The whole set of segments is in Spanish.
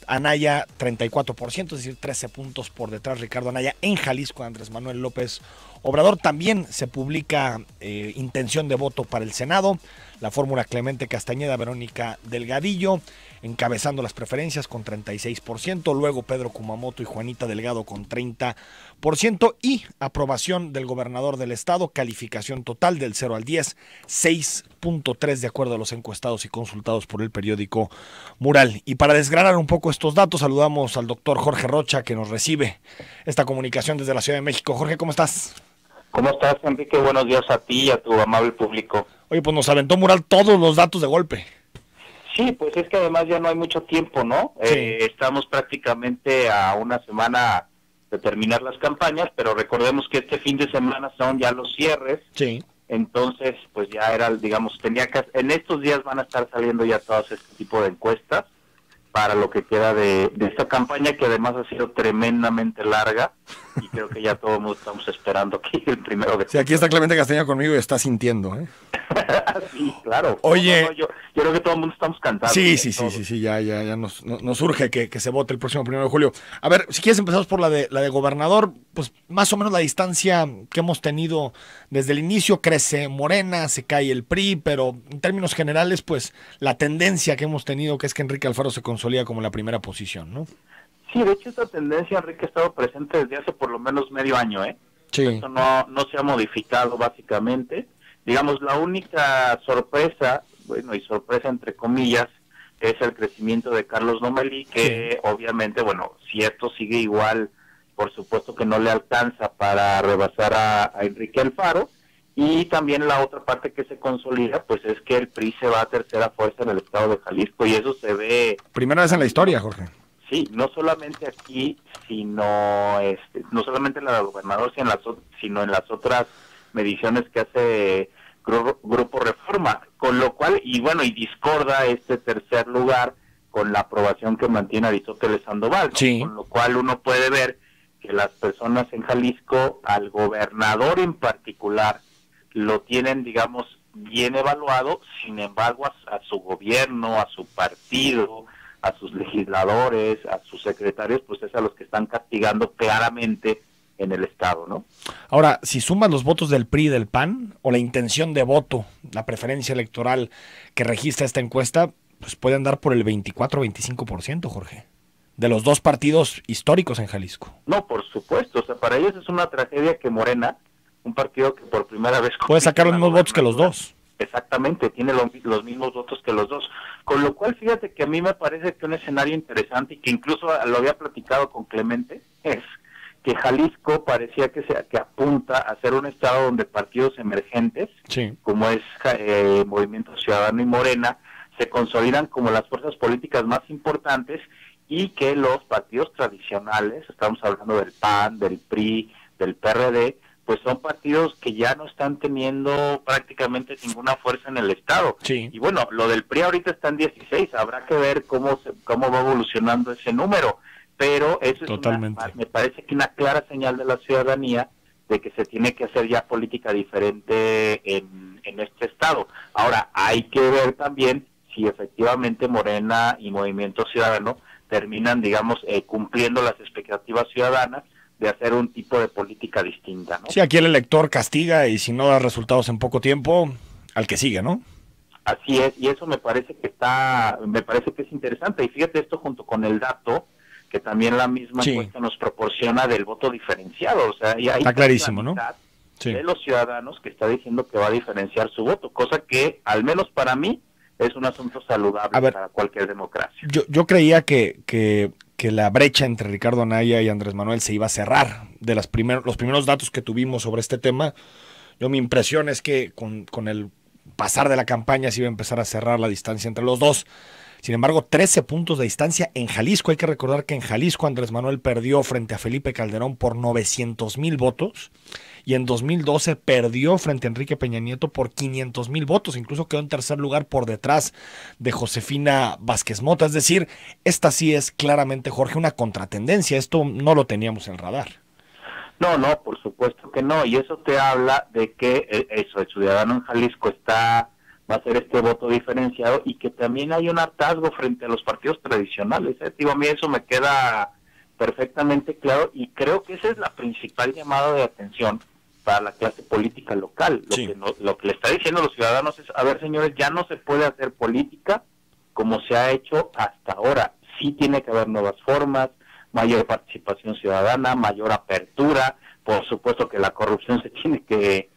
Anaya 34%, es decir, 13 puntos por detrás Ricardo Anaya en Jalisco, Andrés Manuel López Obrador. También se publica intención de voto para el Senado, la fórmula Clemente Castañeda, Verónica Delgadillo encabezando las preferencias con 36%, luego Pedro Kumamoto y Juanita Delgado con 30%, y aprobación del gobernador del estado, calificación total del 0 al 10, 6.3 de acuerdo a los encuestados y consultados por el periódico Mural. Y para desgranar un poco estos datos, saludamos al doctor Jorge Rocha, que nos recibe esta comunicación desde la Ciudad de México. Jorge, ¿cómo estás? ¿Cómo estás, Enrique? Buenos días a ti y a tu amable público. Oye, pues nos aventó Mural todos los datos de golpe. Sí, pues es que además ya no hay mucho tiempo, ¿no? Sí. Estamos prácticamente a una semana de terminar las campañas, pero recordemos que este fin de semana son ya los cierres. Sí. Entonces, pues ya era, digamos, en estos días van a estar saliendo ya todos este tipo de encuestas para lo que queda de esta campaña, que además ha sido tremendamente larga, y creo que ya todo el mundo estamos esperando que el 1 de... Sí, aquí está Clemente Castañeda conmigo y está sintiendo, ¿eh? Sí, claro. Oye, yo creo que todo el mundo estamos cansados. Sí, ya nos urge que se vote el próximo 1 de julio. A ver, si quieres empezamos por la de gobernador, pues más o menos la distancia que hemos tenido desde el inicio. Crece Morena, se cae el PRI, pero en términos generales, pues la tendencia que hemos tenido, que es que Enrique Alfaro se consolida como la primera posición, ¿no? Sí, de hecho esta tendencia, Enrique, ha estado presente desde hace por lo menos medio año, ¿eh? Sí. Esto no se ha modificado básicamente. Digamos, la única sorpresa, bueno, y sorpresa entre comillas, es el crecimiento de Carlos Lomelí, que obviamente, bueno, si esto sigue igual, por supuesto que no le alcanza para rebasar a Enrique Alfaro. Y también la otra parte que se consolida, pues es que el PRI se va a tercera fuerza en el estado de Jalisco, y eso se ve... Primera vez en la historia, Jorge. Sí, no solamente aquí, sino no solamente en la del gobernador, sino en las otras mediciones que hace Grupo Reforma, con lo cual, y bueno, y discorda este tercer lugar con la aprobación que mantiene Aristóteles Sandoval, ¿no? Sí. Con lo cual uno puede ver que las personas en Jalisco, al gobernador en particular, lo tienen, digamos, bien evaluado. Sin embargo, a su gobierno, a su partido, a sus legisladores, a sus secretarios, pues es a los que están castigando claramente en el estado, ¿no? Ahora, si sumas los votos del PRI y del PAN, o la intención de voto, la preferencia electoral que registra esta encuesta, pues puede andar por el 24-25%, Jorge, de los dos partidos históricos en Jalisco. No, por supuesto, o sea, para ellos es una tragedia que Morena, un partido que por primera vez... puede sacar los mismos votos que los dos. Exactamente, tiene los mismos votos que los dos. Con lo cual, fíjate que a mí me parece que un escenario interesante, y que incluso lo había platicado con Clemente, es que Jalisco parecía que apunta a ser un estado donde partidos emergentes, como es Movimiento Ciudadano y Morena, se consolidan como las fuerzas políticas más importantes, y que los partidos tradicionales, estamos hablando del PAN, del PRI, del PRD, pues son partidos que ya no están teniendo prácticamente ninguna fuerza en el estado. Sí. Y bueno, lo del PRI ahorita está en 16, habrá que ver cómo va evolucionando ese número, pero eso es me parece que una clara señal de la ciudadanía de que se tiene que hacer ya política diferente en este estado. Ahora, hay que ver también si efectivamente Morena y Movimiento Ciudadano terminan, digamos, cumpliendo las expectativas ciudadanas de hacer un tipo de política distinta, ¿no? Sí, aquí el elector castiga, y si no da resultados en poco tiempo, al que sigue, ¿no? Así es, y eso me parece que es interesante. Y fíjate esto junto con el dato que también la misma encuesta nos proporciona del voto diferenciado. O sea, y ahí está clarísimo, ¿no? Sí. De los ciudadanos que está diciendo que va a diferenciar su voto, cosa que, al menos para mí, es un asunto saludable para cualquier democracia. Yo creía que la brecha entre Ricardo Anaya y Andrés Manuel se iba a cerrar. De los primeros datos que tuvimos sobre este tema, mi impresión es que con el pasar de la campaña se iba a empezar a cerrar la distancia entre los dos. Sin embargo, 13 puntos de distancia en Jalisco. Hay que recordar que en Jalisco Andrés Manuel perdió frente a Felipe Calderón por 900,000 votos, y en 2012 perdió frente a Enrique Peña Nieto por 500,000 votos. Incluso quedó en tercer lugar por detrás de Josefina Vázquez Mota. Es decir, esta sí es claramente, Jorge, una contratendencia. Esto no lo teníamos en el radar. No, por supuesto que no. Y eso te habla de que el ciudadano en Jalisco está va a ser este voto diferenciado y que también hay un hartazgo frente a los partidos tradicionales. Digo, a mí eso me queda perfectamente claro y creo que esa es la principal llamada de atención para la clase política local. Lo que le está diciendo a los ciudadanos es, a ver, señores, ya no se puede hacer política como se ha hecho hasta ahora. Sí tiene que haber nuevas formas, mayor participación ciudadana, mayor apertura, por supuesto que la corrupción se tiene que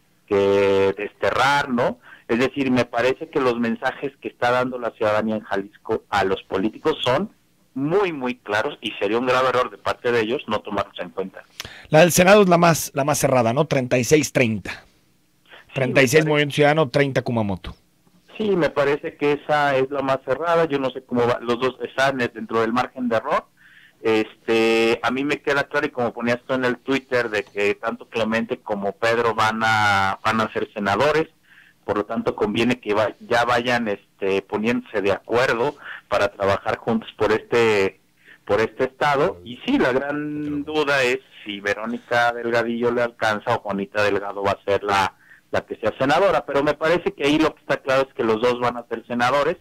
desterrar, ¿no? Es decir, me parece que los mensajes que está dando la ciudadanía en Jalisco a los políticos son muy, muy claros y sería un grave error de parte de ellos no tomarlos en cuenta. La del Senado es la más cerrada, ¿no? 36-30. 36 Movimiento Ciudadano, 30 Kumamoto. Sí, me parece que esa es la más cerrada. Yo no sé cómo va, los dos están dentro del margen de error. A mí me queda claro, y como ponía esto en el Twitter, de que tanto Clemente como Pedro van a ser senadores, por lo tanto conviene que ya vayan poniéndose de acuerdo para trabajar juntos por este estado. Y sí, la gran duda es si Verónica Delgadillo le alcanza o Juanita Delgado va a ser la que sea senadora, pero me parece que ahí lo que está claro es que los dos van a ser senadores,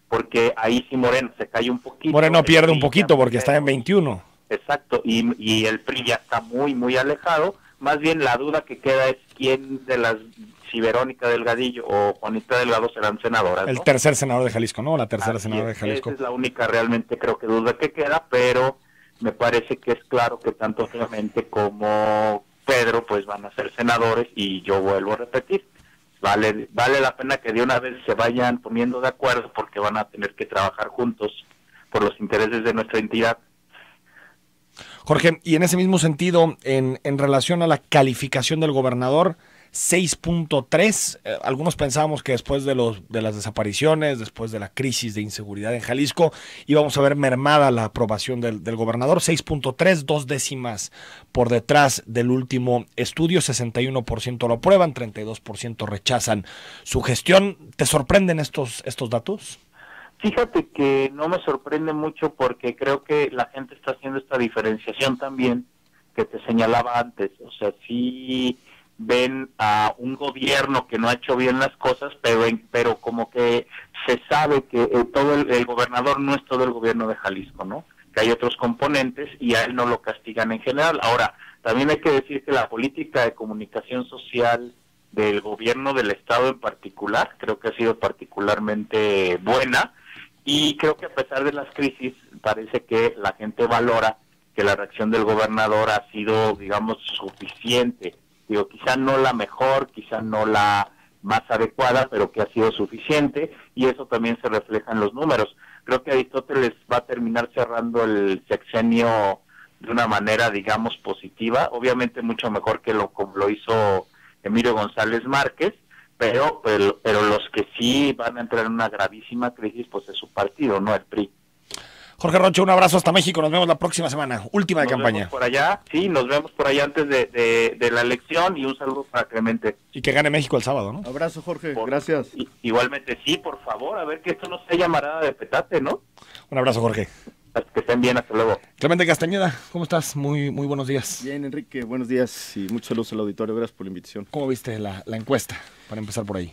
porque ahí sí Moreno se cae un poquito. Moreno pierde un poquito porque está en 21. Exacto, y el PRI ya está muy, muy alejado. Más bien la duda que queda es quién si Verónica Delgadillo o Juanita Delgado serán senadoras, ¿no? El tercer senador de Jalisco, ¿no? La tercera senadora de Jalisco. Esa es la única realmente creo que duda que queda, pero me parece que es claro que tanto Clemente como Pedro pues van a ser senadores y yo vuelvo a repetir, vale la pena que de una vez se vayan poniendo de acuerdo porque van a tener que trabajar juntos por los intereses de nuestra entidad. Jorge, y en ese mismo sentido, en relación a la calificación del gobernador, 6.3, algunos pensábamos que después de las desapariciones, después de la crisis de inseguridad en Jalisco, íbamos a ver mermada la aprobación del gobernador. 6.3, 2 décimas por detrás del último estudio, 61% lo aprueban, 32% rechazan su gestión. ¿Te sorprenden estos datos? Fíjate que no me sorprende mucho porque creo que la gente está haciendo esta diferenciación también que te señalaba antes. O sea, sí ven a un gobierno que no ha hecho bien las cosas, pero como que se sabe que todo el gobernador no es todo el gobierno de Jalisco, ¿no? Que hay otros componentes y a él no lo castigan en general. Ahora, también hay que decir que la política de comunicación social del gobierno del estado en particular, creo que ha sido particularmente buena, y creo que a pesar de las crisis, parece que la gente valora que la reacción del gobernador ha sido, digamos, suficiente. Digo, quizá no la mejor, quizá no la más adecuada, pero que ha sido suficiente, y eso también se refleja en los números. Creo que Aristóteles va a terminar cerrando el sexenio de una manera, digamos, positiva, obviamente mucho mejor que como lo hizo Emilio González Márquez, pero los que sí van a entrar en una gravísima crisis, pues es su partido, no el PRI. Jorge Rocha, un abrazo hasta México, nos vemos la próxima semana, última de campaña. Nos vemos por allá, sí, nos vemos por allá antes de la elección, y un saludo para Clemente. Y que gane México el sábado, ¿no? Abrazo, Jorge, gracias. Igualmente, sí, por favor, a ver que esto no sea llamarada de petate, ¿no? Un abrazo, Jorge. Que estén bien, hasta luego. Clemente Castañeda, ¿cómo estás? Muy buenos días. Bien, Enrique, buenos días y muchos saludos al auditorio, gracias por la invitación. ¿Cómo viste la encuesta? Para empezar por ahí.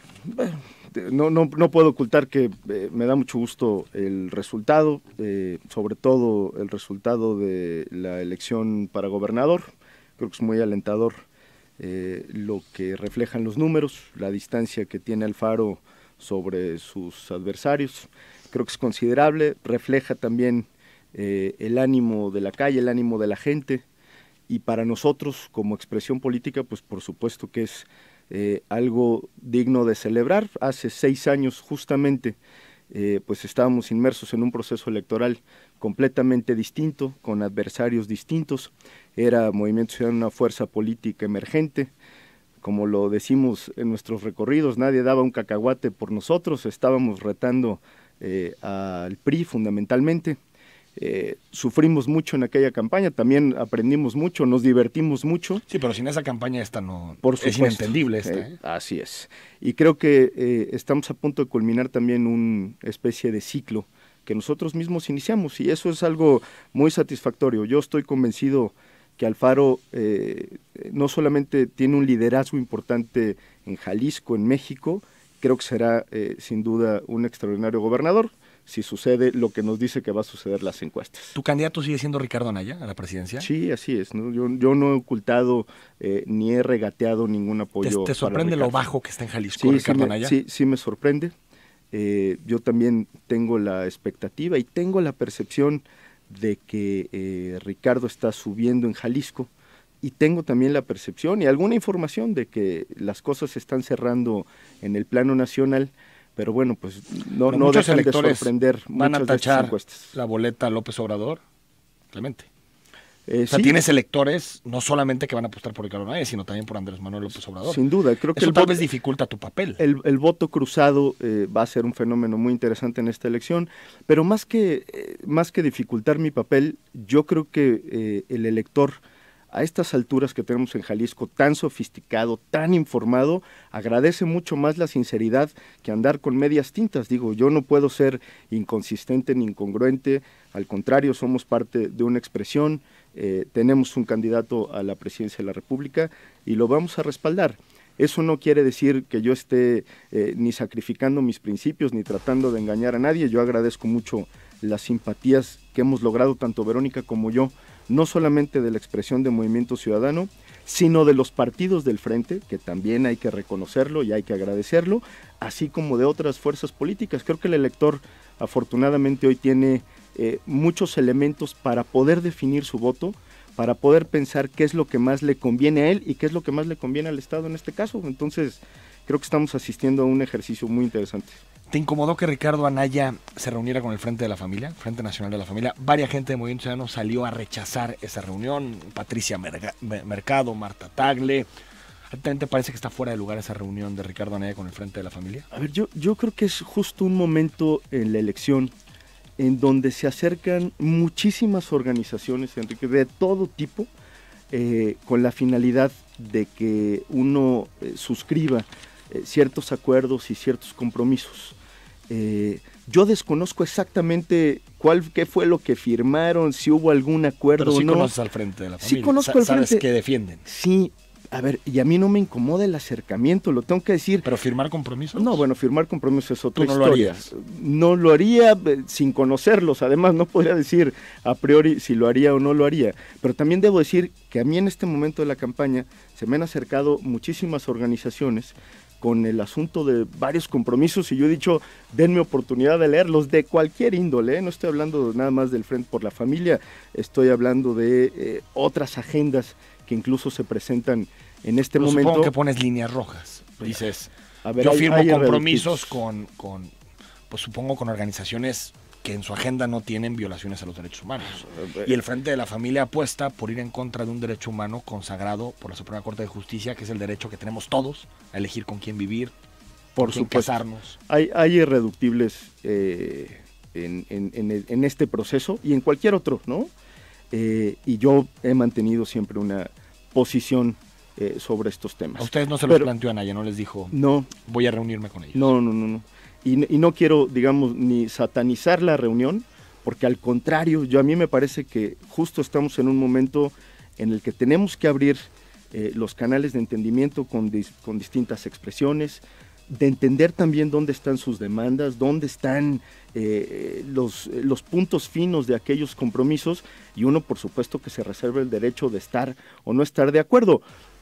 No puedo ocultar que me da mucho gusto el resultado, sobre todo el resultado de la elección para gobernador. Creo que es muy alentador lo que reflejan los números, la distancia que tiene Alfaro sobre sus adversarios. Creo que es considerable, refleja también el ánimo de la calle, el ánimo de la gente, y para nosotros como expresión política, pues por supuesto que es algo digno de celebrar. Hace 6 años justamente pues estábamos inmersos en un proceso electoral completamente distinto, con adversarios distintos. Era Movimiento Ciudadano una fuerza política emergente, como lo decimos en nuestros recorridos, nadie daba un cacahuate por nosotros, estábamos retando al PRI fundamentalmente. Sufrimos mucho en aquella campaña, también aprendimos mucho, nos divertimos mucho. Sí, pero sin esa campaña esta no, por es inentendible esta. Así es. Y creo que estamos a punto de culminar también una especie de ciclo que nosotros mismos iniciamos, y eso es algo muy satisfactorio. Yo estoy convencido que Alfaro no solamente tiene un liderazgo importante en Jalisco, en México, creo que será sin duda un extraordinario gobernador, si sucede lo que nos dice que va a suceder las encuestas. ¿Tu candidato sigue siendo Ricardo Anaya a la presidencia? Sí, así es, ¿no? Yo no he ocultado ni he regateado ningún apoyo. ¿Te sorprende lo bajo que está en Jalisco, sí, Ricardo Anaya? Sí, me sorprende. Yo también tengo la expectativa y tengo la percepción de que Ricardo está subiendo en Jalisco, y tengo también la percepción y alguna información de que las cosas se están cerrando en el plano nacional. Pero bueno, pues no dejan de sorprender. ¿Van a tachar la boleta a López Obrador? Clemente. O sea, sí. Tienes electores no solamente que van a apostar por Ricardo Anaya, sino también por Andrés Manuel López Obrador. Sin duda, creo que eso tal vez dificulta tu papel. El voto cruzado va a ser un fenómeno muy interesante en esta elección, pero más que dificultar mi papel, yo creo que el elector, a estas alturas que tenemos en Jalisco, tan sofisticado, tan informado, agradece mucho más la sinceridad que andar con medias tintas. Digo, yo no puedo ser inconsistente ni incongruente, al contrario, somos parte de una expresión, tenemos un candidato a la presidencia de la República y lo vamos a respaldar. Eso no quiere decir que yo esté ni sacrificando mis principios, ni tratando de engañar a nadie. Yo agradezco mucho las simpatías que hemos logrado, tanto Verónica como yo, no solamente de la expresión de Movimiento Ciudadano, sino de los partidos del frente, que también hay que reconocerlo y hay que agradecerlo, así como de otras fuerzas políticas. Creo que el elector, afortunadamente, hoy tiene muchos elementos para poder definir su voto, para poder pensar qué es lo que más le conviene a él y qué es lo que más le conviene al Estado en este caso. Entonces, creo que estamos asistiendo a un ejercicio muy interesante. ¿Te incomodó que Ricardo Anaya se reuniera con el Frente de la Familia, Frente Nacional de la Familia? Varia gente de Movimiento Ciudadano salió a rechazar esa reunión. Patricia Mercado, Marta Tagle. ¿A ti te parece que está fuera de lugar esa reunión de Ricardo Anaya con el Frente de la Familia? A ver, yo creo que es justo un momento en la elección en donde se acercan muchísimas organizaciones, Enrique, de todo tipo, con la finalidad de que uno suscriba ciertos acuerdos y ciertos compromisos. Yo desconozco exactamente qué fue lo que firmaron, si hubo algún acuerdo. Pero sí o no. Conoces al Frente de la Familia. Sí conozco al Frente. ¿Sabes qué defienden? Sí. A ver, y a mí no me incomoda el acercamiento, lo tengo que decir. ¿Pero firmar compromisos? No, bueno, firmar compromisos es otra historia. ¿Tú no lo harías? No lo haría sin conocerlos, además no podría decir a priori si lo haría o no lo haría. Pero también debo decir que a mí en este momento de la campaña se me han acercado muchísimas organizaciones con el asunto de varios compromisos y yo he dicho, denme oportunidad de leerlos de cualquier índole, no estoy hablando nada más del Frente por la Familia, estoy hablando de otras agendas que incluso se presentan en este momento. Supongo que pones líneas rojas, dices, a ver, yo firmo compromisos pues supongo con organizaciones que en su agenda no tienen violaciones a los derechos humanos. Y el Frente de la Familia apuesta por ir en contra de un derecho humano consagrado por la Suprema Corte de Justicia, que es el derecho que tenemos todos a elegir con quién vivir, por quién casarnos. Hay irreductibles en este proceso y en cualquier otro, ¿no? Y yo he mantenido siempre una posición sobre estos temas. A ustedes no se los planteó Anaya, no les dijo, no, voy a reunirme con ellos. No. Y no quiero, digamos, ni satanizar la reunión, porque al contrario, a mí me parece que justo estamos en un momento en el que tenemos que abrir los canales de entendimiento con distintas expresiones, de entender también dónde están sus demandas, dónde están los puntos finos de aquellos compromisos, y uno, por supuesto, que se reserva el derecho de estar o no estar de acuerdo.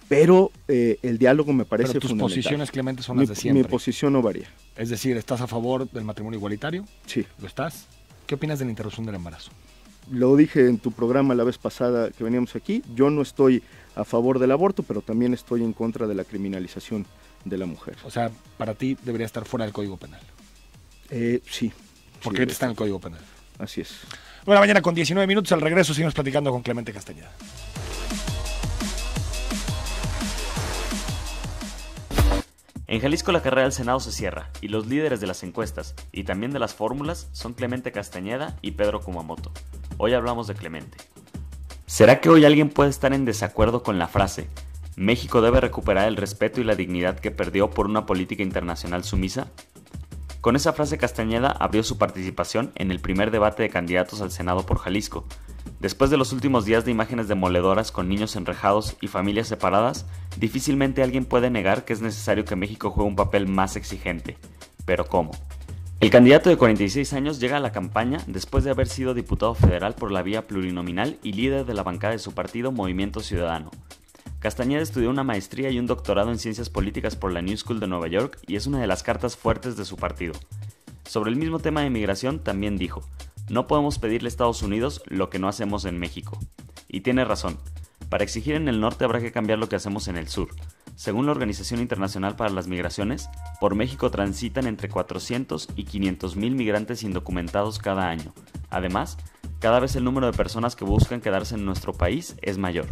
Pero el diálogo me parece fundamental. Pero tus posiciones, Clemente, son las de siempre. Mi posición no varía. Es decir, ¿estás a favor del matrimonio igualitario? Sí. ¿Lo estás? ¿Qué opinas de la interrupción del embarazo? Lo dije en tu programa la vez pasada que veníamos aquí. Yo no estoy a favor del aborto, pero también estoy en contra de la criminalización de la mujer. O sea, para ti debería estar fuera del Código Penal. Sí. ¿Por qué está en el Código Penal? Así es. Bueno, mañana con 19 minutos al regreso seguimos platicando con Clemente Castañeda. En Jalisco la carrera del Senado se cierra y los líderes de las encuestas y también de las fórmulas son Clemente Castañeda y Pedro Kumamoto. Hoy hablamos de Clemente. ¿Será que hoy alguien puede estar en desacuerdo con la frase «México debe recuperar el respeto y la dignidad que perdió por una política internacional sumisa»? Con esa frase Castañeda abrió su participación en el primer debate de candidatos al Senado por Jalisco. Después de los últimos días de imágenes demoledoras con niños enrejados y familias separadas, difícilmente alguien puede negar que es necesario que México juegue un papel más exigente. ¿Pero cómo? El candidato de 46 años llega a la campaña después de haber sido diputado federal por la vía plurinominal y líder de la bancada de su partido Movimiento Ciudadano. Castañeda estudió una maestría y un doctorado en Ciencias Políticas por la New School de Nueva York y es una de las cartas fuertes de su partido. Sobre el mismo tema de migración también dijo: no podemos pedirle a Estados Unidos lo que no hacemos en México. Y tiene razón, para exigir en el norte habrá que cambiar lo que hacemos en el sur. Según la Organización Internacional para las Migraciones, por México transitan entre 400 y 500 mil migrantes indocumentados cada año. Además, cada vez el número de personas que buscan quedarse en nuestro país es mayor.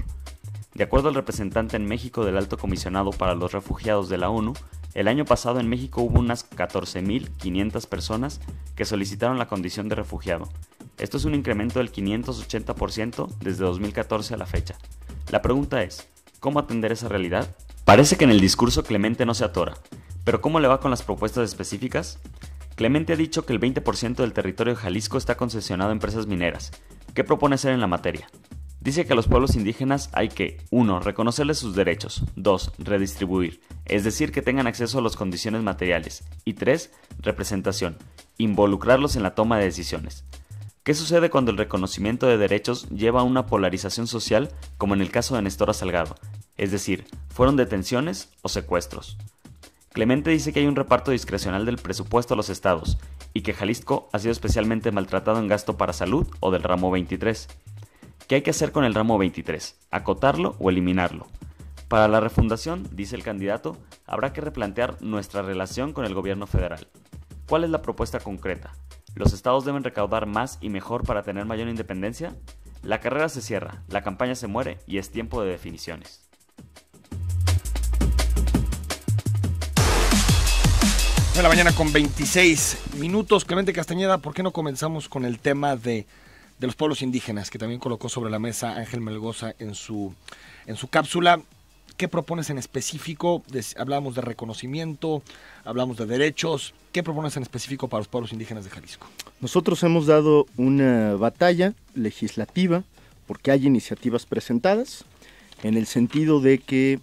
De acuerdo al representante en México del Alto Comisionado para los Refugiados de la ONU, el año pasado en México hubo unas 14.500 personas que solicitaron la condición de refugiado. Esto es un incremento del 580% desde 2014 a la fecha. La pregunta es, ¿cómo atender esa realidad? Parece que en el discurso Clemente no se atora, pero ¿cómo le va con las propuestas específicas? Clemente ha dicho que el 20% del territorio de Jalisco está concesionado a empresas mineras. ¿Qué propone hacer en la materia? Dice que a los pueblos indígenas hay que 1. Reconocerles sus derechos, 2. Redistribuir, es decir, que tengan acceso a las condiciones materiales, y 3. Representación, involucrarlos en la toma de decisiones. ¿Qué sucede cuando el reconocimiento de derechos lleva a una polarización social, como en el caso de Nestora Salgado? Es decir, ¿fueron detenciones o secuestros? Clemente dice que hay un reparto discrecional del presupuesto a los estados, y que Jalisco ha sido especialmente maltratado en gasto para salud o del ramo 23. ¿Qué hay que hacer con el ramo 23? ¿Acotarlo o eliminarlo? Para la refundación, dice el candidato, habrá que replantear nuestra relación con el gobierno federal. ¿Cuál es la propuesta concreta? ¿Los estados deben recaudar más y mejor para tener mayor independencia? La carrera se cierra, la campaña se muere y es tiempo de definiciones. De la mañana con 26 minutos. Clemente Castañeda, ¿por qué no comenzamos con el tema de los pueblos indígenas, que también colocó sobre la mesa Ángel Melgoza en su cápsula? ¿Qué propones en específico? Hablamos de reconocimiento, hablamos de derechos. ¿Qué propones en específico para los pueblos indígenas de Jalisco? Nosotros hemos dado una batalla legislativa porque hay iniciativas presentadas en el sentido de que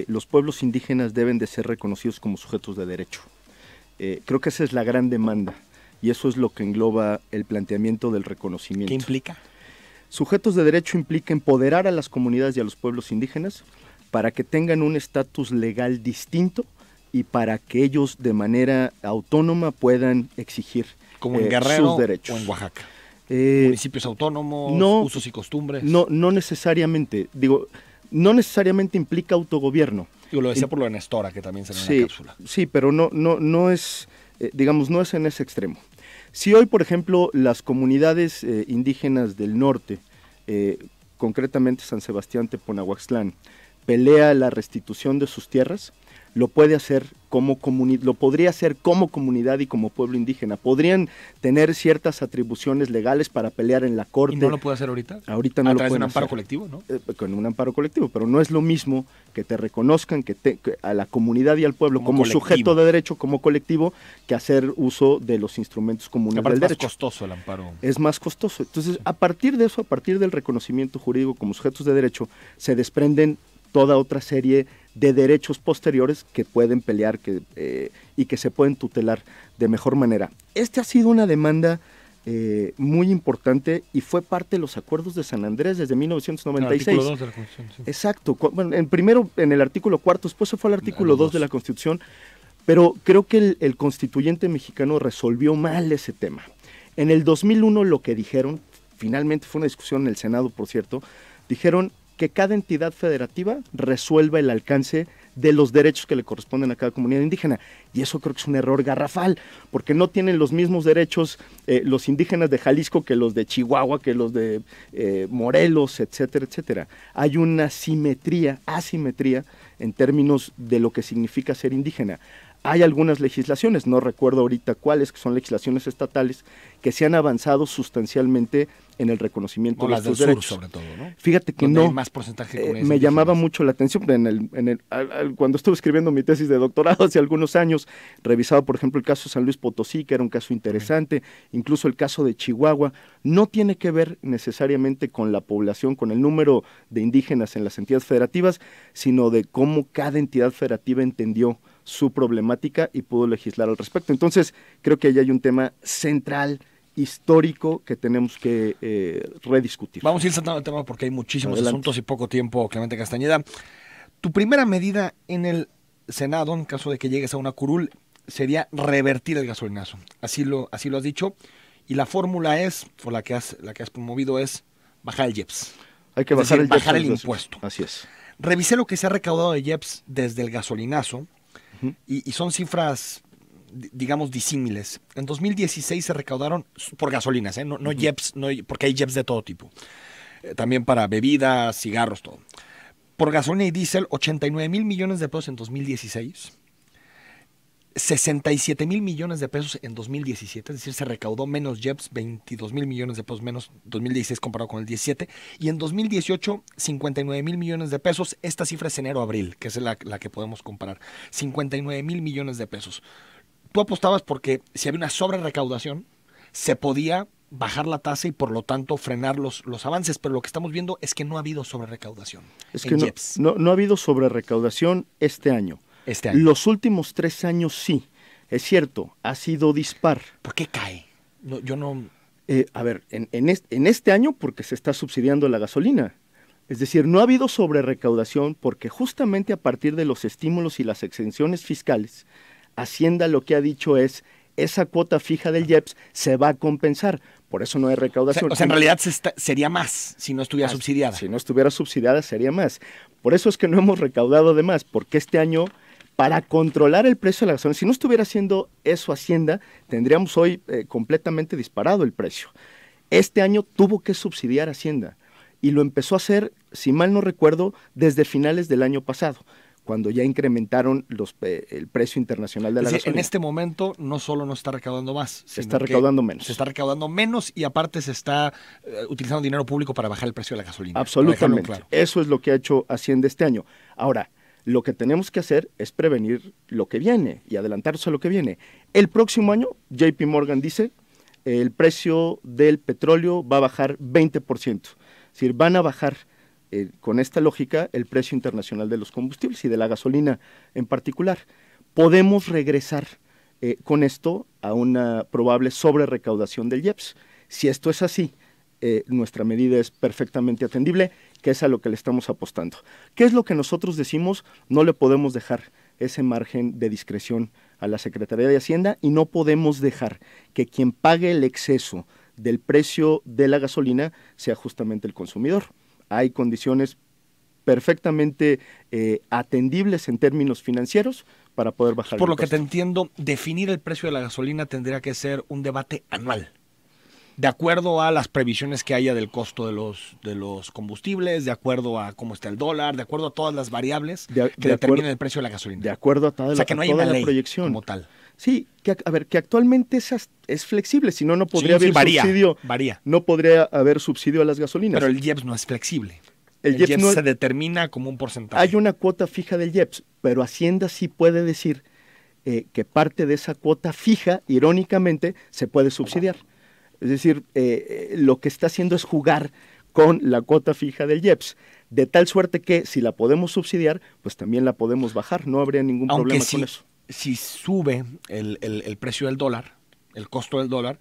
los pueblos indígenas deben de ser reconocidos como sujetos de derecho. Creo que esa es la gran demanda. Y eso es lo que engloba el planteamiento del reconocimiento. ¿Qué implica? Sujetos de derecho implica empoderar a las comunidades y a los pueblos indígenas para que tengan un estatus legal distinto y para que ellos de manera autónoma puedan exigir como en Guerrero sus derechos. O en Oaxaca. Municipios autónomos, usos y costumbres. No necesariamente. No necesariamente implica autogobierno. Lo decía por lo de Nestora, que también salió en la cápsula. Sí, pero no es, no es en ese extremo. Si hoy, por ejemplo, las comunidades indígenas del norte, concretamente San Sebastián Teponahuaxtlán, pelea la restitución de sus tierras, lo puede hacer lo podría hacer como comunidad y como pueblo indígena. Podrían tener ciertas atribuciones legales para pelear en la corte. ¿Y no lo puede hacer ahorita? Ahorita no lo pueden hacer. A través de un amparo colectivo, ¿no? Con un amparo colectivo, pero no es lo mismo que te reconozcan que a la comunidad y al pueblo como sujeto de derecho, como colectivo, que hacer uso de los instrumentos comunes del derecho. Es más costoso el amparo. Es más costoso. Entonces, a partir de eso, a partir del reconocimiento jurídico como sujetos de derecho, se desprenden toda otra serie de derechos posteriores que pueden pelear y que se pueden tutelar de mejor manera. Ha sido una demanda muy importante y fue parte de los acuerdos de San Andrés desde 1996. El artículo 2 de la Constitución. Sí. Exacto. Bueno, primero en el artículo 4, después se fue al artículo 2 de la Constitución, pero creo que el constituyente mexicano resolvió mal ese tema. En el 2001 lo que dijeron, finalmente fue una discusión en el Senado, por cierto, dijeron que cada entidad federativa resuelva el alcance de los derechos que le corresponden a cada comunidad indígena. Y eso creo que es un error garrafal, porque no tienen los mismos derechos los indígenas de Jalisco que los de Chihuahua, que los de Morelos, etcétera, etcétera. Hay una asimetría en términos de lo que significa ser indígena. Hay algunas legislaciones, no recuerdo ahorita cuáles, que son legislaciones estatales, que se han avanzado sustancialmente en el reconocimiento de estos derechos. Sur, sobre todo, ¿no? ¿no? Fíjate que donde no. hay más porcentaje de comunidades me indígenas. llamaba mucho la atención cuando estuve escribiendo mi tesis de doctorado hace algunos años, revisaba por ejemplo el caso de San Luis Potosí, que era un caso interesante, incluso el caso de Chihuahua. No tiene que ver necesariamente con la población, con el número de indígenas en las entidades federativas, sino de cómo cada entidad federativa entendió su problemática y pudo legislar al respecto. Entonces, creo que ahí hay un tema central, histórico, que tenemos que rediscutir. Vamos a ir saltando el tema porque hay muchísimos Adelante. asuntos y poco tiempo, Clemente Castañeda. Tu primera medida en el Senado, en caso de que llegues a una curul, sería revertir el gasolinazo. Así lo has dicho. Y la fórmula es, o la que has promovido es, bajar el IEPS. Hay que Es bajar decir, el bajar IEPS. el impuesto. Así es. Revisé lo que se ha recaudado de IEPS desde el gasolinazo, Ujú. y son cifras, digamos, disímiles. En 2016 se recaudaron por gasolinas, no IEPS, porque hay IEPS de todo tipo. También para bebidas, cigarros, todo. Por gasolina y diésel, 89 mil millones de pesos en 2016. 67 mil millones de pesos en 2017, es decir, se recaudó menos IEPS, 22 mil millones de pesos menos 2016 comparado con el 17, y en 2018, 59 mil millones de pesos. Esta cifra es enero-abril, que es la que podemos comparar, 59 mil millones de pesos. Tú apostabas porque si había una sobrerecaudación, se podía bajar la tasa y por lo tanto frenar los avances, pero lo que estamos viendo es que no ha habido sobrerecaudación Es en que IEPS no ha habido sobrerecaudación este año. este año. Los últimos 3 años sí, es cierto, ha sido dispar. ¿Por qué cae? No, yo no... A ver, en este año porque se está subsidiando la gasolina. Es decir, no ha habido sobrerecaudación porque justamente a partir de los estímulos y las exenciones fiscales, Hacienda lo que ha dicho es, esa cuota fija del IEPS se va a compensar. Por eso no hay recaudación. O sea, en realidad sería más si no estuviera subsidiada. Si no estuviera subsidiada sería más. Por eso es que no hemos recaudado de más, porque este año, para controlar el precio de la gasolina, si no estuviera haciendo eso Hacienda, tendríamos hoy completamente disparado el precio. Este año tuvo que subsidiar Hacienda y lo empezó a hacer, si mal no recuerdo, desde finales del año pasado, cuando ya incrementaron el precio internacional de la gasolina. En este momento no solo no está recaudando más, se está recaudando menos. Se está recaudando menos y aparte se está utilizando dinero público para bajar el precio de la gasolina. Absolutamente. Claro. Eso es lo que ha hecho Hacienda este año. Ahora, lo que tenemos que hacer es prevenir lo que viene y adelantarse a lo que viene. El próximo año, JP Morgan dice, el precio del petróleo va a bajar 20%. Es decir, van a bajar con esta lógica el precio internacional de los combustibles y de la gasolina en particular. Podemos regresar con esto a una probable sobrerecaudación del IEPS. Si esto es así, nuestra medida es perfectamente atendible, que es a lo que le estamos apostando. ¿Qué es lo que nosotros decimos? No le podemos dejar ese margen de discreción a la Secretaría de Hacienda y no podemos dejar que quien pague el exceso del precio de la gasolina sea justamente el consumidor. Hay condiciones perfectamente atendibles en términos financieros para poder bajar el Por lo que impuesto. te entiendo, definir el precio de la gasolina tendría que ser un debate anual, de acuerdo a las previsiones que haya del costo de los combustibles, de acuerdo a cómo está el dólar, de acuerdo a todas las variables que determinen el precio de la gasolina. De acuerdo a toda, o sea, que no hay toda una la ley proyección como tal. Sí, que actualmente es flexible, si no, no podría haber subsidio. Varía. No podría haber subsidio a las gasolinas. Pero el IEPS no es flexible. El IEPS no se determina como un porcentaje. Hay una cuota fija del IEPS, pero Hacienda sí puede decir que parte de esa cuota fija, irónicamente, se puede subsidiar. Es decir, lo que está haciendo es jugar con la cuota fija del IEPS, de tal suerte que si la podemos subsidiar, pues también la podemos bajar, no habría ningún problema con eso. Si sube el precio del dólar, el costo del dólar,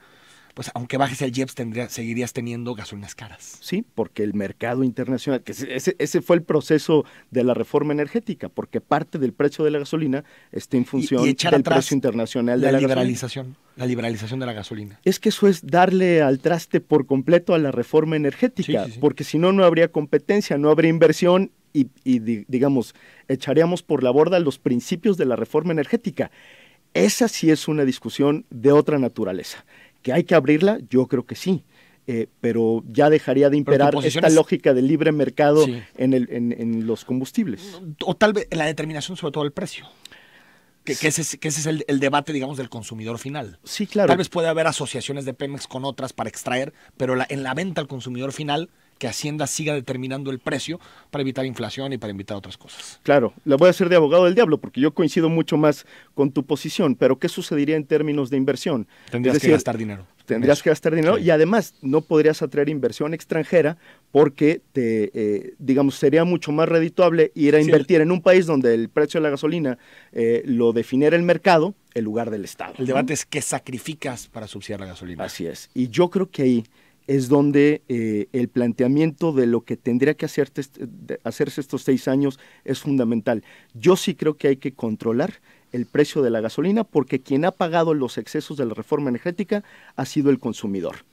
pues aunque bajes el IEPS seguirías teniendo gasolinas caras. Sí, porque el mercado internacional, que ese fue el proceso de la reforma energética, porque parte del precio de la gasolina está en función del precio internacional de la liberalización. La liberalización de la gasolina. Es que eso es darle al traste por completo a la reforma energética, sí. Porque si no, no habría competencia, no habría inversión y digamos, echaríamos por la borda los principios de la reforma energética. Esa sí es una discusión de otra naturaleza. ¿Que hay que abrirla? Yo creo que sí, pero ya dejaría de imperar esta lógica del libre mercado en los combustibles. O tal vez la determinación sobre todo del precio. Que ese es el debate, digamos, del consumidor final. Sí, claro. Tal vez puede haber asociaciones de Pemex con otras para extraer, pero en la venta al consumidor final, que Hacienda siga determinando el precio para evitar inflación y para evitar otras cosas. Claro, la voy a hacer de abogado del diablo porque yo coincido mucho más con tu posición, pero ¿qué sucedería en términos de inversión? Tendrías que gastar dinero. Tendrías que gastar dinero, sí. Y además no podrías atraer inversión extranjera porque digamos, sería mucho más redituable ir a invertir en un país donde el precio de la gasolina lo definiera el mercado en lugar del Estado. El debate es qué sacrificas para subsidiar la gasolina. Así es, y yo creo que ahí es donde el planteamiento de lo que tendría que hacerse estos 6 años es fundamental. Yo sí creo que hay que controlar el precio de la gasolina porque quien ha pagado los excesos de la reforma energética ha sido el consumidor.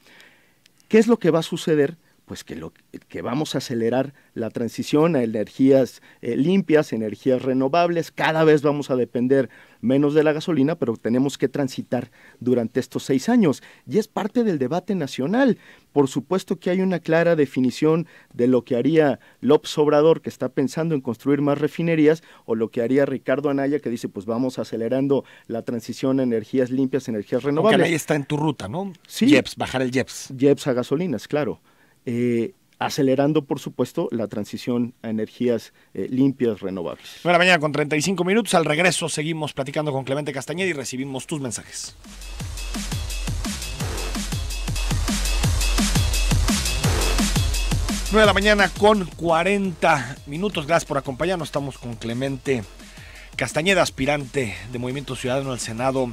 ¿Qué es lo que va a suceder? Pues que vamos a acelerar la transición a energías limpias, energías renovables, cada vez vamos a depender menos de la gasolina, pero tenemos que transitar durante estos 6 años. Y es parte del debate nacional. Por supuesto que hay una clara definición de lo que haría López Obrador, que está pensando en construir más refinerías, o lo que haría Ricardo Anaya, que dice, pues vamos acelerando la transición a energías limpias, energías renovables. Porque Anaya está en tu ruta, ¿no? Sí. IEPS, bajar el IEPS. IEPS a gasolinas, claro. Acelerando, por supuesto, la transición a energías limpias, renovables. 9:00 con 35 minutos. Al regreso seguimos platicando con Clemente Castañeda y recibimos tus mensajes. 9:00 con 40 minutos. Gracias por acompañarnos. Estamos con Clemente Castañeda, aspirante de Movimiento Ciudadano al Senado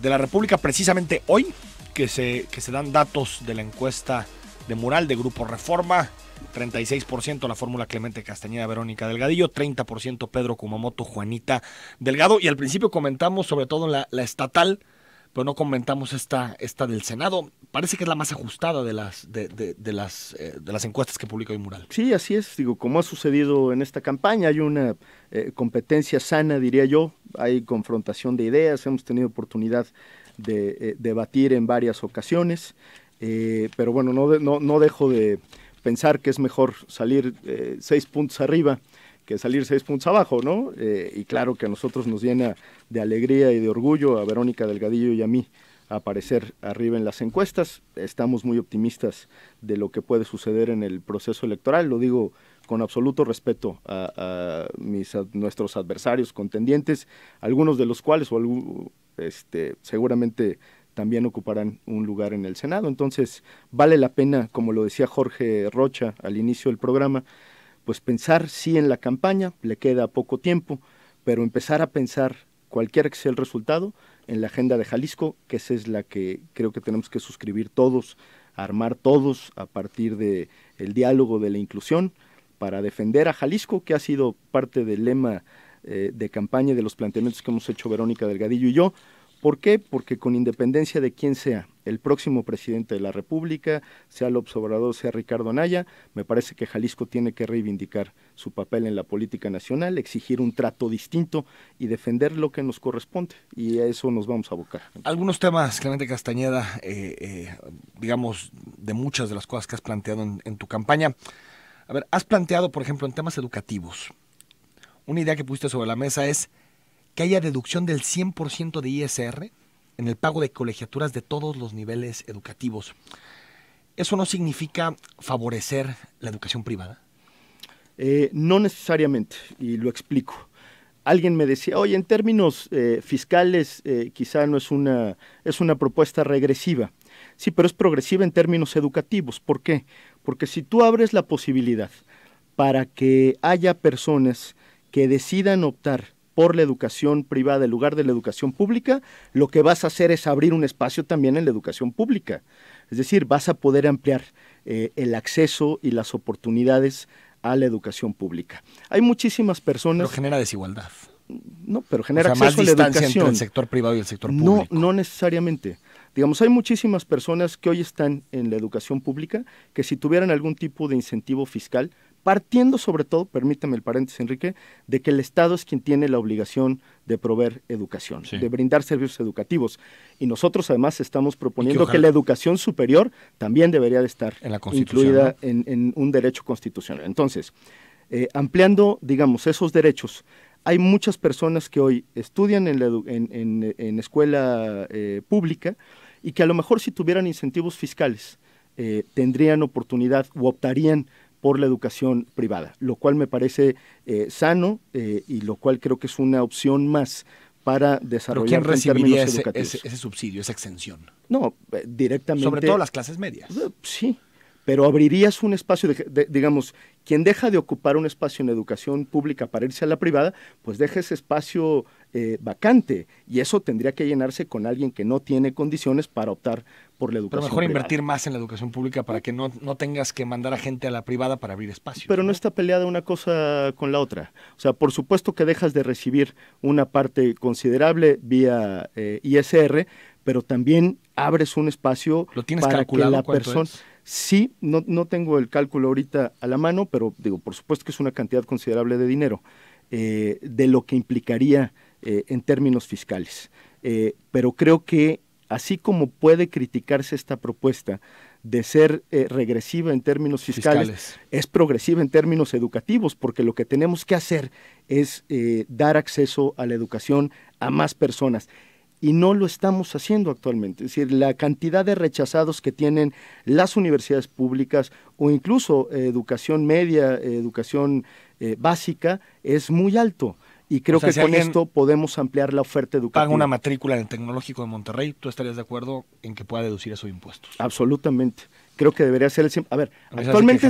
de la República. Precisamente hoy que se dan datos de la encuesta de Mural de Grupo Reforma, 36% la fórmula Clemente Castañeda, Verónica Delgadillo, 30% Pedro Kumamoto, Juanita Delgado, y al principio comentamos sobre todo la estatal, pero no comentamos esta del Senado. Parece que es la más ajustada de las encuestas que publica hoy Mural. Sí, así es, digo, como ha sucedido en esta campaña, hay una competencia sana, diría yo, hay confrontación de ideas, hemos tenido oportunidad de debatir en varias ocasiones. Pero bueno, no dejo de pensar que es mejor salir 6 puntos arriba que salir 6 puntos abajo, ¿no? Y claro que a nosotros nos llena de alegría y de orgullo, a Verónica Delgadillo y a mí, aparecer arriba en las encuestas. Estamos muy optimistas de lo que puede suceder en el proceso electoral, lo digo con absoluto respeto a nuestros adversarios contendientes, algunos de los cuales seguramente también ocuparán un lugar en el Senado. Entonces, vale la pena, como lo decía Jorge Rocha al inicio del programa, pues pensar sí en la campaña, le queda poco tiempo, pero empezar a pensar, cualquiera que sea el resultado, en la agenda de Jalisco, que esa es la que creo que tenemos que suscribir todos, armar todos a partir del diálogo, de la inclusión, para defender a Jalisco, que ha sido parte del lema de campaña, de los planteamientos que hemos hecho Verónica Delgadillo y yo. ¿Por qué? Porque con independencia de quién sea el próximo presidente de la República, sea López Obrador, sea Ricardo Anaya, me parece que Jalisco tiene que reivindicar su papel en la política nacional, exigir un trato distinto y defender lo que nos corresponde, y a eso nos vamos a abocar. Algunos temas, Clemente Castañeda, digamos, de muchas de las cosas que has planteado en tu campaña. A ver, has planteado, por ejemplo, en temas educativos, una idea que pusiste sobre la mesa es que haya deducción del 100% de ISR en el pago de colegiaturas de todos los niveles educativos. ¿Eso no significa favorecer la educación privada? No necesariamente, y lo explico. Alguien me decía, oye, en términos fiscales quizá no es una propuesta regresiva. Sí, pero es progresiva en términos educativos. ¿Por qué? Porque si tú abres la posibilidad para que haya personas que decidan optar por la educación privada en lugar de la educación pública, lo que vas a hacer es abrir un espacio también en la educación pública. Es decir, vas a poder ampliar el acceso y las oportunidades a la educación pública. Hay muchísimas personas... Pero genera desigualdad. No, pero genera acceso más a la educación entre el sector privado y el sector público. No necesariamente. Digamos, hay muchísimas personas que hoy están en la educación pública que si tuvieran algún tipo de incentivo fiscal, partiendo sobre todo, permítame el paréntesis, Enrique, de que el Estado es quien tiene la obligación de proveer educación, sí, de brindar servicios educativos. Y nosotros además estamos proponiendo que la educación superior también debería de estar incluida, ¿no?, en un derecho constitucional. Entonces, ampliando, digamos, esos derechos hay muchas personas que hoy estudian en escuela pública y que a lo mejor si tuvieran incentivos fiscales tendrían oportunidad o optarían por la educación privada, lo cual me parece sano y lo cual creo que es una opción más para desarrollar. ¿Pero quién recibiría ese subsidio, esa exención? No, directamente. Sobre todo las clases medias. Sí, pero abrirías un espacio, digamos, quien deja de ocupar un espacio en educación pública para irse a la privada, pues deja ese espacio vacante, y eso tendría que llenarse con alguien que no tiene condiciones para optar por la educación Pero mejor privada. invertir más en la educación pública para que no tengas que mandar a gente a la privada para abrir espacios. Pero no está peleada una cosa con la otra. O sea, por supuesto que dejas de recibir una parte considerable vía ISR, pero también abres un espacio ¿Lo tienes para calculado que la cuánto persona... es? Sí, no tengo el cálculo ahorita a la mano, pero digo, por supuesto que es una cantidad considerable de dinero, de lo que implicaría en términos fiscales. Pero creo que así como puede criticarse esta propuesta de ser regresiva en términos fiscales, es progresiva en términos educativos, porque lo que tenemos que hacer es dar acceso a la educación a más personas. Y no lo estamos haciendo actualmente. Es decir, la cantidad de rechazados que tienen las universidades públicas o incluso educación media, educación básica, es muy alto. Y creo que con esto podemos ampliar la oferta educativa. Paga una matrícula en el Tecnológico de Monterrey, ¿tú estarías de acuerdo en que pueda deducir eso de impuestos? Absolutamente. Creo que debería ser el 100%. A ver, actualmente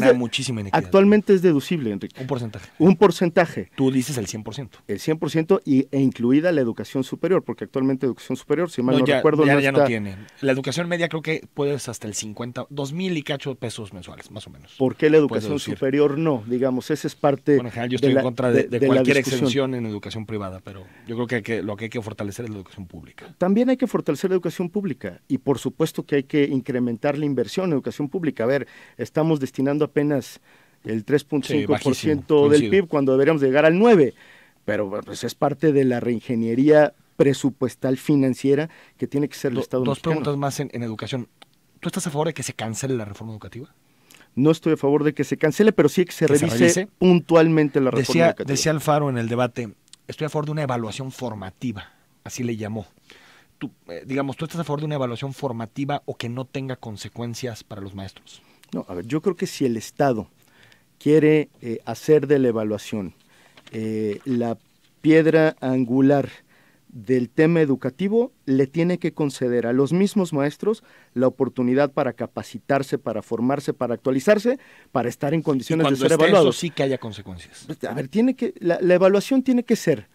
es deducible, Enrique. Un porcentaje. Un porcentaje. Tú dices el 100%. El 100% e incluida la educación superior, porque actualmente educación superior, si mal no recuerdo, ya no tiene. La educación media creo que puedes hasta el 50, 2,000 y cacho pesos mensuales, más o menos. ¿Por qué la educación superior no? Digamos, esa es parte. Bueno, en general yo estoy en contra de cualquier exención en educación privada, pero yo creo que lo que hay que fortalecer es la educación pública. También hay que fortalecer la educación pública y por supuesto que hay que incrementar la inversión en educación pública. A ver, estamos destinando apenas el 3.5% del PIB cuando deberíamos llegar al 9%, pero pues es parte de la reingeniería presupuestal financiera que tiene que ser el Estado mexicano. Dos preguntas más en educación. ¿Tú estás a favor de que se cancele la reforma educativa? No estoy a favor de que se cancele, pero sí que se revise puntualmente la reforma educativa. Decía Alfaro en el debate, estoy a favor de una evaluación formativa, así le llamó. ¿Tú estás a favor de una evaluación formativa o que no tenga consecuencias para los maestros? No, a ver, yo creo que si el Estado quiere hacer de la evaluación la piedra angular del tema educativo, le tiene que conceder a los mismos maestros la oportunidad para capacitarse, para formarse, para actualizarse, para estar en condiciones de ser evaluados. Eso sí que haya consecuencias. A ver, la evaluación tiene que ser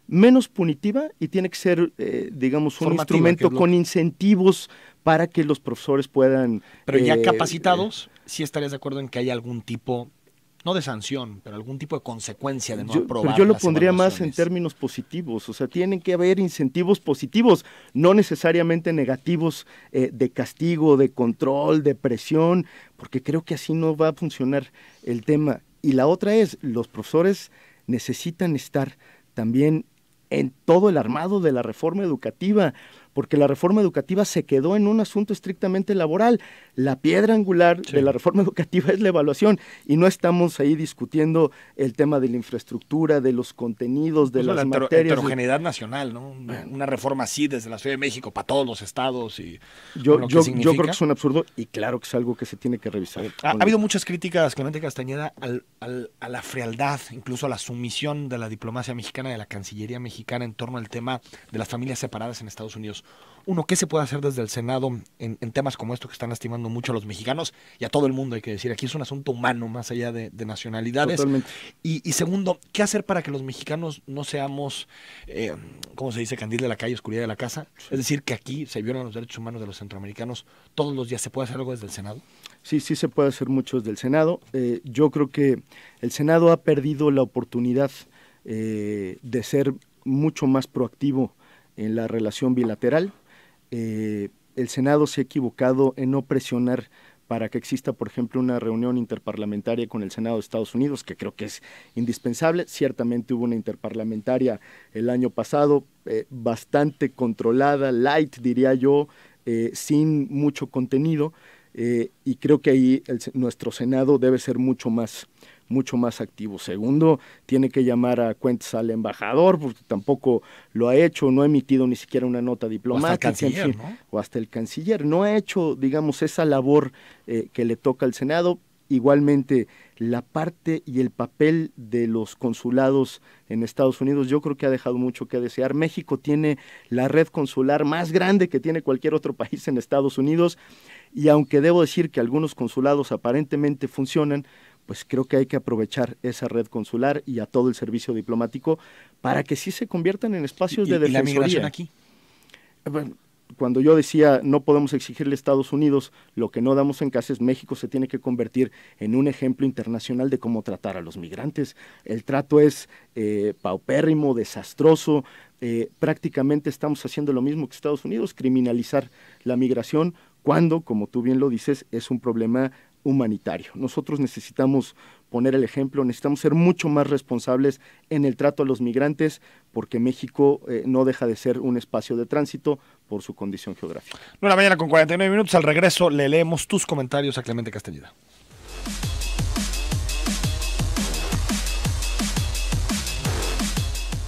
menos punitiva y tiene que ser, digamos, un instrumento con incentivos para que los profesores puedan... Pero ya capacitados, ¿sí estarías de acuerdo en que haya algún tipo, no de sanción, pero algún tipo de consecuencia de no aprobar? Pero yo lo pondría más en términos positivos, o sea, tienen que haber incentivos positivos, no necesariamente negativos, de castigo, de control, de presión, porque creo que así no va a funcionar el tema. Y la otra es, los profesores necesitan estar también en todo el armado de la reforma educativa, porque la reforma educativa se quedó en un asunto estrictamente laboral. La piedra angular de la reforma educativa es la evaluación, y no estamos ahí discutiendo el tema de la infraestructura, de los contenidos, de las materias. Heterogeneidad nacional, ¿no? Una reforma así desde la Ciudad de México para todos los estados. Y yo creo que es un absurdo, y claro que es algo que se tiene que revisar. Ha habido muchas críticas, Clemente Castañeda, a la frialdad, incluso a la sumisión de la diplomacia mexicana, de la Cancillería mexicana en torno al tema de las familias separadas en Estados Unidos. Uno, ¿qué se puede hacer desde el Senado en temas como estos que están lastimando mucho a los mexicanos y a todo el mundo? Hay que decir, aquí es un asunto humano más allá de nacionalidades. Totalmente. Y segundo, ¿qué hacer para que los mexicanos no seamos, ¿cómo se dice? Candil de la calle, oscuridad de la casa. Sí. Es decir, que aquí se violan los derechos humanos de los centroamericanos todos los días. ¿Se puede hacer algo desde el Senado? Sí, sí se puede hacer mucho desde el Senado. Yo creo que el Senado ha perdido la oportunidad de ser mucho más proactivo en la relación bilateral. El Senado se ha equivocado en no presionar para que exista, por ejemplo, una reunión interparlamentaria con el Senado de Estados Unidos, que creo que es indispensable. Ciertamente hubo una interparlamentaria el año pasado, bastante controlada, light, diría yo, sin mucho contenido, y creo que ahí nuestro Senado debe ser mucho más mucho más activo. Segundo, tiene que llamar a cuentas al embajador, porque tampoco lo ha hecho, no ha emitido ni siquiera una nota diplomática. O hasta el canciller, ¿no? O hasta el canciller. No ha hecho, digamos, esa labor que le toca al Senado. Igualmente, la parte y el papel de los consulados en Estados Unidos yo creo que ha dejado mucho que desear. México tiene la red consular más grande que tiene cualquier otro país en Estados Unidos, y aunque debo decir que algunos consulados aparentemente funcionan, pues creo que hay que aprovechar esa red consular y a todo el servicio diplomático para que sí se conviertan en espacios de defensoría. ¿Y la migración aquí? Bueno, cuando yo decía no podemos exigirle a Estados Unidos lo que no damos en casa, es México se tiene que convertir en un ejemplo internacional de cómo tratar a los migrantes. El trato es paupérrimo, desastroso, prácticamente estamos haciendo lo mismo que Estados Unidos, criminalizar la migración cuando, como tú bien lo dices, es un problema humanitario. Nosotros necesitamos poner el ejemplo, necesitamos ser mucho más responsables en el trato a los migrantes, porque México no deja de ser un espacio de tránsito por su condición geográfica. 9:49. Al regreso le leemos tus comentarios a Clemente Castañeda.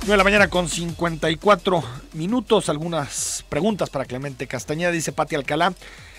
9:54. Algunas preguntas para Clemente Castañeda. Dice Pati Alcalá: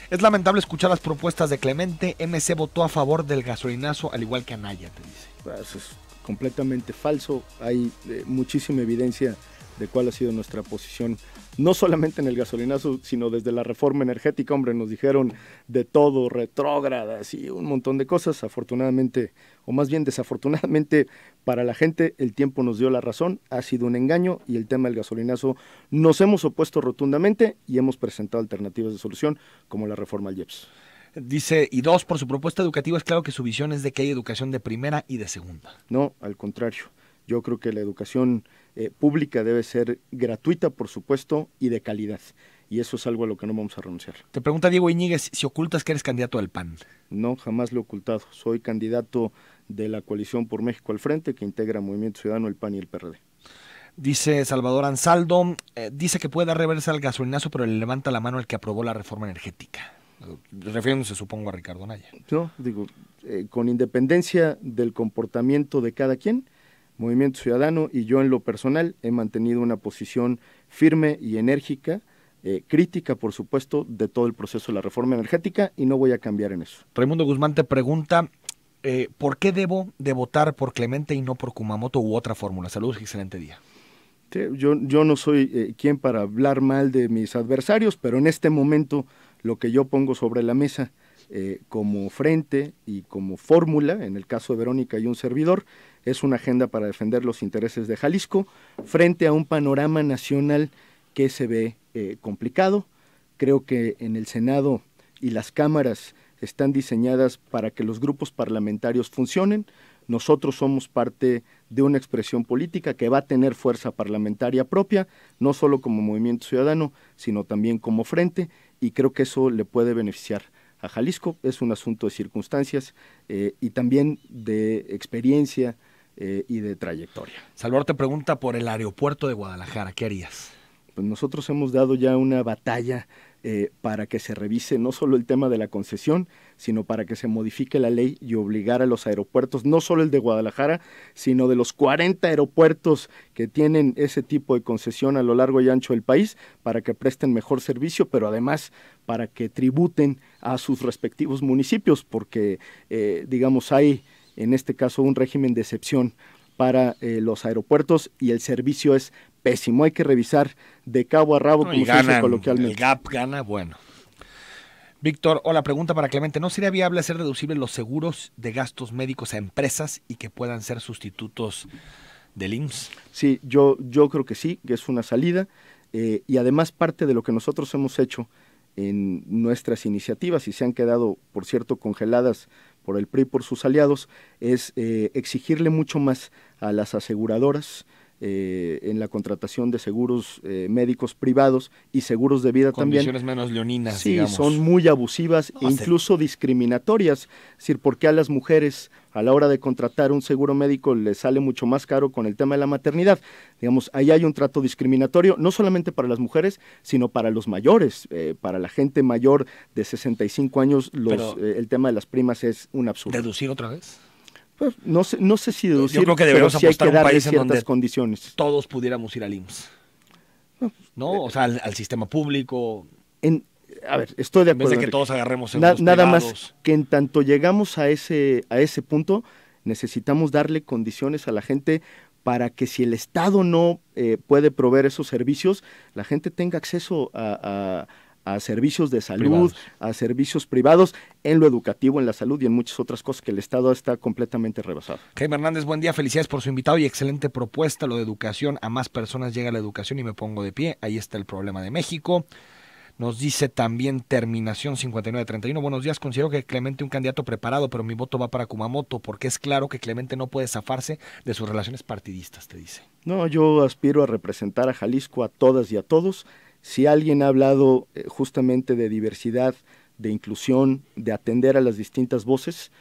es lamentable escuchar las propuestas de Clemente. MC votó a favor del gasolinazo, al igual que Anaya, te dice. Eso es completamente falso. Hay muchísima evidencia de cuál ha sido nuestra posición, no solamente en el gasolinazo, sino desde la reforma energética. Hombre, nos dijeron de todo, retrógradas y un montón de cosas. Afortunadamente, o más bien desafortunadamente para la gente, el tiempo nos dio la razón, ha sido un engaño, y el tema del gasolinazo nos hemos opuesto rotundamente y hemos presentado alternativas de solución, como la reforma al IEPS. Dice, y dos, por su propuesta educativa es claro que su visión es de que hay educación de primera y de segunda. No, al contrario. Yo creo que la educación pública debe ser gratuita, por supuesto, y de calidad. Y eso es algo a lo que no vamos a renunciar. Te pregunta Diego Iñiguez si ocultas que eres candidato del PAN. No, jamás lo he ocultado. Soy candidato de la Coalición por México al Frente, que integra Movimiento Ciudadano, el PAN y el PRD. Dice Salvador Ansaldo, dice que puede dar reversa al gasolinazo, pero le levanta la mano el que aprobó la reforma energética. Refiriéndose, supongo, a Ricardo Anaya. No, digo, con independencia del comportamiento de cada quien, Movimiento Ciudadano y yo en lo personal he mantenido una posición firme y enérgica, crítica, por supuesto, de todo el proceso de la reforma energética, y no voy a cambiar en eso. Raimundo Guzmán te pregunta, ¿por qué debo de votar por Clemente y no por Kumamoto u otra fórmula? Saludos y excelente día. Sí, yo no soy quien para hablar mal de mis adversarios, pero en este momento lo que yo pongo sobre la mesa como frente y como fórmula, en el caso de Verónica y un servidor, es una agenda para defender los intereses de Jalisco frente a un panorama nacional que se ve complicado. Creo que en el Senado y las cámaras están diseñadas para que los grupos parlamentarios funcionen. Nosotros somos parte de una expresión política que va a tener fuerza parlamentaria propia, no solo como Movimiento Ciudadano, sino también como frente, y creo que eso le puede beneficiar a Jalisco. Es un asunto de circunstancias y también de experiencia y de trayectoria. Salvador te pregunta por el aeropuerto de Guadalajara, ¿qué harías? Pues nosotros hemos dado ya una batalla para que se revise no solo el tema de la concesión, sino para que se modifique la ley y obligar a los aeropuertos, no solo el de Guadalajara, sino de los 40 aeropuertos que tienen ese tipo de concesión a lo largo y ancho del país, para que presten mejor servicio, pero además para que tributen a sus respectivos municipios, porque digamos hay en este caso un régimen de excepción para los aeropuertos y el servicio es pésimo. Hay que revisar de cabo a rabo, como se dice coloquialmente. El GAP gana, bueno. Víctor, hola, pregunta para Clemente. ¿No sería viable hacer deducibles los seguros de gastos médicos a empresas y que puedan ser sustitutos del IMSS? Sí, yo creo que sí, que es una salida. Y además parte de lo que nosotros hemos hecho en nuestras iniciativas, y se han quedado, por cierto, congeladas por el PRI y por sus aliados, es exigirle mucho más a las aseguradoras en la contratación de seguros médicos privados y seguros de vida también. Condiciones menos leoninas, sí, digamos. son muy abusivas e incluso discriminatorias. Es decir, ¿por qué a las mujeres a la hora de contratar un seguro médico les sale mucho más caro con el tema de la maternidad? Digamos, ahí hay un trato discriminatorio, no solamente para las mujeres, sino para los mayores, para la gente mayor de 65 años, el tema de las primas es un absurdo. ¿Deducir otra vez? Pues, no sé si deducir, yo creo que deberíamos pero sí hay apostar que a un darle país en ciertas donde condiciones. todos pudiéramos ir al IMSS, ¿no? O sea, al sistema público. A ver, estoy de En vez acuerdo. de que todos agarremos seguros Nada privados. más que en tanto llegamos a ese punto, necesitamos darle condiciones a la gente para que si el Estado no puede proveer esos servicios, la gente tenga acceso a servicios de salud, Privados. a servicios privados, en lo educativo, en la salud y en muchas otras cosas que el Estado está completamente rebasado. Jaime Hernández, buen día, felicidades por su invitado y excelente propuesta, lo de educación, a más personas llega la educación y me pongo de pie, ahí está el problema de México. Nos dice también terminación 5931, buenos días, considero que Clemente un candidato preparado, pero mi voto va para Kumamoto, porque es claro que Clemente no puede zafarse de sus relaciones partidistas, te dice. No, yo aspiro a representar a Jalisco a todas y a todos. Si alguien ha hablado justamente de diversidad, de inclusión, de atender a las distintas voces,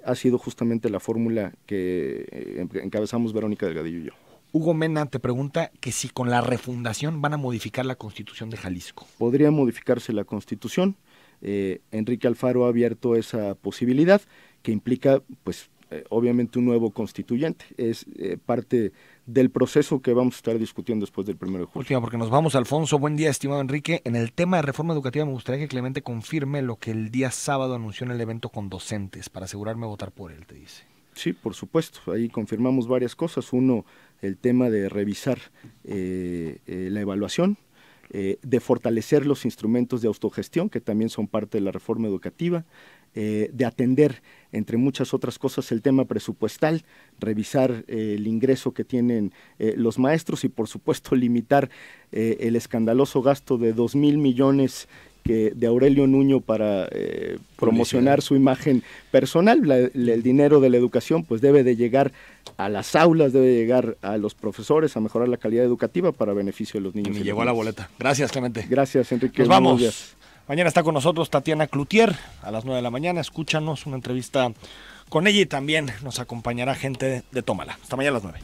ha sido justamente la fórmula que encabezamos Verónica Delgadillo y yo. Hugo Mena te pregunta que si con la refundación van a modificar la Constitución de Jalisco. Podría modificarse la Constitución. Enrique Alfaro ha abierto esa posibilidad que implica, pues, obviamente un nuevo constituyente. Es parte del proceso que vamos a estar discutiendo después del 1 de julio. Última, porque nos vamos, Alfonso. Buen día, estimado Enrique. En el tema de reforma educativa me gustaría que Clemente confirme lo que el día sábado anunció en el evento con docentes para asegurarme de votar por él, te dice. Sí, por supuesto. Ahí confirmamos varias cosas. Uno, el tema de revisar la evaluación, de fortalecer los instrumentos de autogestión, que también son parte de la reforma educativa, de atender, entre muchas otras cosas, el tema presupuestal, revisar el ingreso que tienen los maestros y, por supuesto, limitar el escandaloso gasto de 2,000 millones de Aurelio Nuño para promocionar su imagen personal. El dinero de la educación pues debe de llegar a las aulas, debe llegar a los profesores, a mejorar la calidad educativa para beneficio de los niños. Me llegó a la boleta. Gracias, Clemente. Gracias, Enrique. Nos vamos. Mañana está con nosotros Tatiana Cloutier a las 9 de la mañana. Escúchanos, una entrevista con ella y también nos acompañará gente de Tómala. Hasta mañana a las 9.